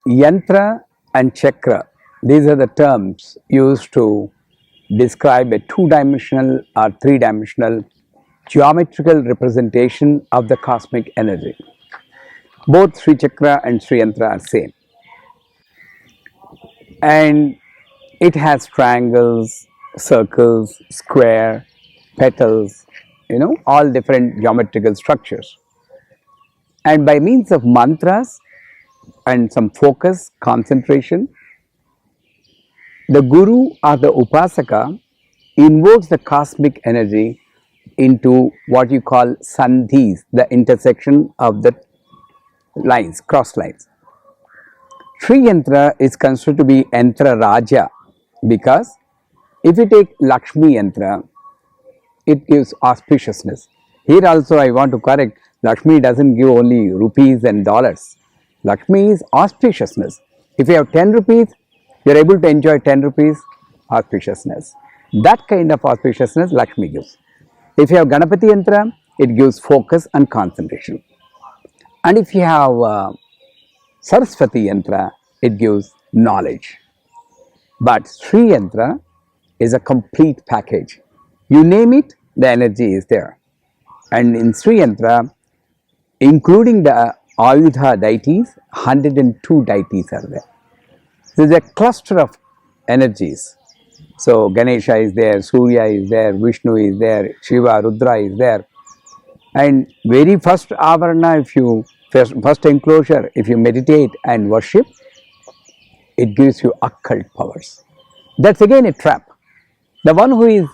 Yantra and Chakra, these are the terms used to describe a two-dimensional or three-dimensional geometrical representation of the cosmic energy. Both Sri Chakra and Sri Yantra are same. And it has triangles, circles, square, petals, all different geometrical structures. And by means of mantras and some focus, concentration, the Guru or the Upasaka invokes the cosmic energy into what you call sandhis, the intersection of the lines, cross lines. Sri Yantra is considered to be Yantra Raja because if you take Lakshmi Yantra, it gives auspiciousness. Here also I want to correct, Lakshmi doesn't give only rupees and dollars. Lakshmi is auspiciousness. If you have 10 rupees, you are able to enjoy 10 rupees auspiciousness. That kind of auspiciousness Lakshmi gives. If you have Ganapati Yantra, it gives focus and concentration. And if you have Saraswati Yantra, it gives knowledge. But Sri Yantra is a complete package. You name it, the energy is there. And in Sri Yantra, including the Ayudha deities, 102 deities are there. There is a cluster of energies. So Ganesha is there, Surya is there, Vishnu is there, Shiva, Rudra is there. And very first avarana, if you first enclosure, if you meditate and worship, it gives you occult powers. That's again a trap. The one who is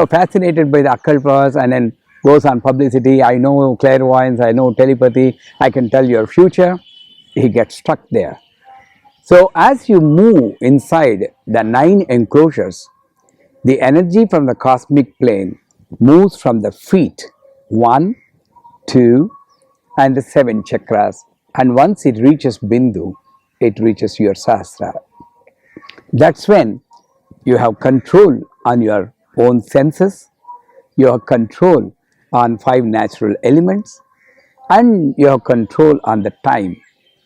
fascinated by the occult powers and then goes on publicity, I know clairvoyance, I know telepathy, I can tell your future, he gets stuck there. So as you move inside the 9 enclosures, the energy from the cosmic plane moves from the feet, 1, 2 and the 7 chakras, and once it reaches Bindu, it reaches your Sahasrara. That's when you have control on your own senses, you have control on 5 natural elements, and you have control on the time.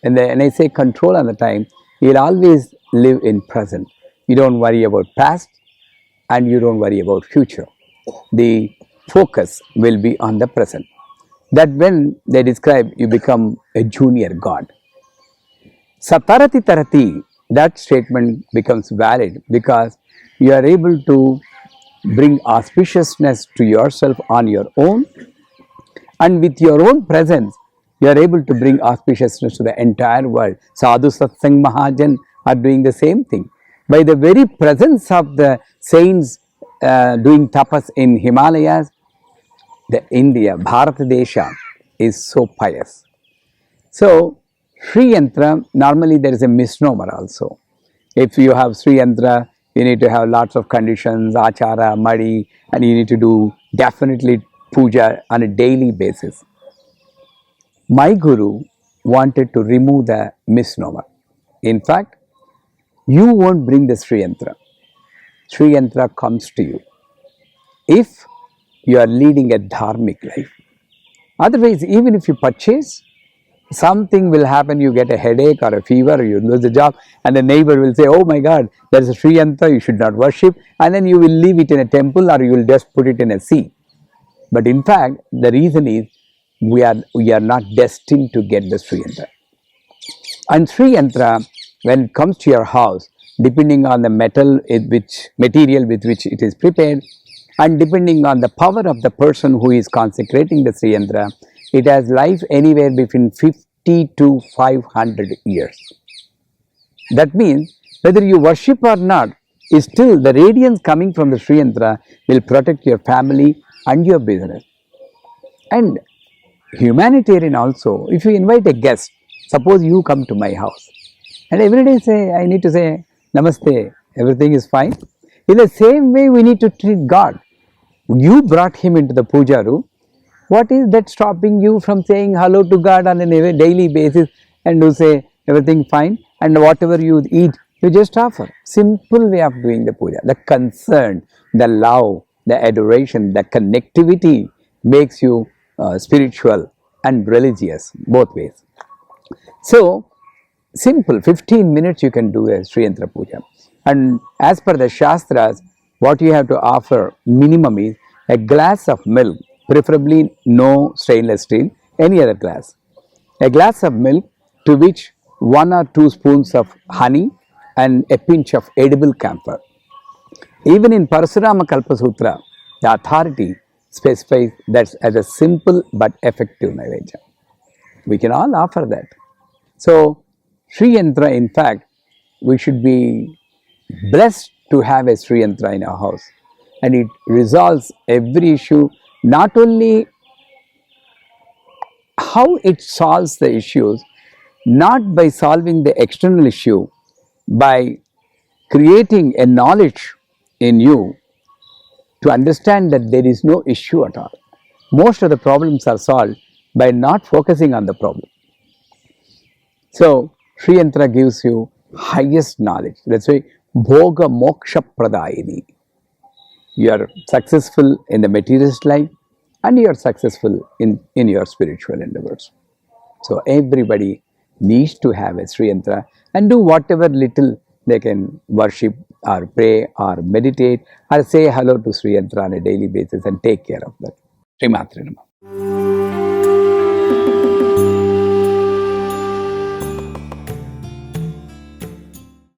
And when I say control on the time, you'll always live in present. You don't worry about past and you don't worry about future. The focus will be on the present. That when they describe, you become a junior god. Satarati tarati, that statement becomes valid because you are able to bring auspiciousness to yourself on your own, and with your own presence you are able to bring auspiciousness to the entire world. Sadhu Satsang Mahajan are doing the same thing. By the very presence of the saints doing tapas in Himalayas, the India, Bharat Desha is so pious. So Sri Yantra, normally there is a misnomer also. If you have Sri Yantra, you need to have lots of conditions, achara, madi, and you need to do definitely puja on a daily basis. My Guru wanted to remove the misnomer. In fact, you won't bring the Sri Yantra. Sri Yantra comes to you if you are leading a dharmic life. Otherwise, even if you purchase, something will happen, you get a headache or a fever, or you lose a job, and the neighbor will say, oh my God, there is a Sri Yantra, you should not worship, and then you will leave it in a temple or you will just put it in a sea. But in fact, the reason is we are not destined to get the Sri Yantra. And Sri Yantra, when it comes to your house, depending on the material with which it is prepared, and depending on the power of the person who is consecrating the Sri Yantra, it has life anywhere between 50 to 500 years. That means whether you worship or not, is still the radiance coming from the Sri Yantra will protect your family and your business. And humanitarian also, if you invite a guest, suppose you come to my house and every day I need to say namaste, everything is fine. In the same way we need to treat God. You brought him into the puja room. What is that stopping you from saying hello to God on a daily basis and to say everything fine, and whatever you eat, you just offer? Simple way of doing the puja. The concern, the love, the adoration, the connectivity makes you spiritual and religious, both ways. So, simple, 15 minutes you can do a Sri Yantra Puja. And as per the Shastras, what you have to offer minimum is a glass of milk, preferably no stainless steel, any other glass. A glass of milk to which 1 or 2 spoons of honey and a pinch of edible camphor. Even in Parasurama Kalpasutra, the authority specifies that as a simple but effective Naivedya. We can all offer that. So, Sri Yantra, in fact, we should be blessed to have a Sri Yantra in our house, and it resolves every issue, not only how it solves the issues, not by solving the external issue, by creating a knowledge in you to understand that there is no issue at all. Most of the problems are solved by not focusing on the problem. So, Sri Yantra gives you highest knowledge. That's why Bhoga Moksha Pradayini. You are successful in the materialist life and you are successful in your spiritual endeavors. So, everybody needs to have a Sri Yantra and do whatever little they can worship or pray or meditate or say hello to Sri Yantra on a daily basis and take care of that. Sri Maatre Namaha.